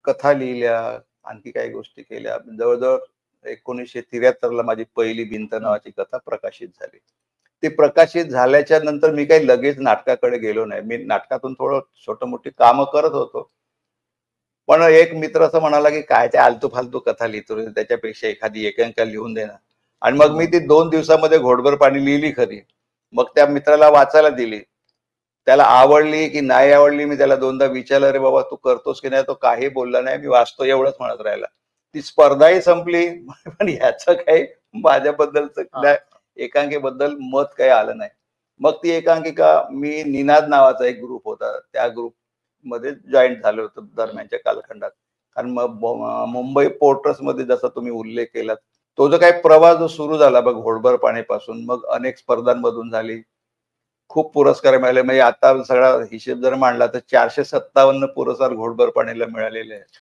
कथा लिहिल्या, आणखी काही गोष्टी केल्या. जवळ-जवळ 1973 ला माझी पहिली भिंत हं. नावाची कथा प्रकाशित झाली. ती प्रकाशित झाल्याच्या नंतर मी काही लगेच नाटकाकडे गेलो नाही. मी नाटकातून थोडं छोटी-मोठी कामं करत होतो. पण एक मित्र असं म्हणाला, की "काय त्या आलतू-फालतू कथा लिहितो रे, त्याच्यापेक्षा एखादी एकांकिका लिहून दे ना." आणि मग मी बरोबर. ती 2 दिवसामध्ये घोटभर पाणी लिहिली खरी. मग त्या मित्राला वाचायला दिली. त्याला आवडली की नाही आवडली मी त्याला दोनदा विचारलं, "अरे बाबा तू करतोस की नाही?" तो काही बोलला नाही. मी वाचतो एवढंच म्हणत राहिला. ती स्पर्धाही संपली. पण ह्याचं काही माझ्याबद्दलचं हां, त्या एकांकिकेबद्दल मत काही आलं नाही. मग ती एकांकिका मी निनाद नावाचा एक ग्रुप होता. त्या ग्रुपमध्ये जॉइन झालो होतो हं. दरम्यानच्या कालखंडात. कारण मग मुंबई पोर्ट ट्रस्टमध्ये जसा तुम्ही उल्लेख केलात, तो जो काही प्रवास जो सुरू झाला बघ घोडभर पाणीपासून, मग अनेक स्पर्धांमधून झाली. खूप पुरस्कार मिळाले. म्हणजे आता सगळा हिशेब जर मांडला तर 457 पुरस्कार घोडभर पाणीला मिळालेले आहेत.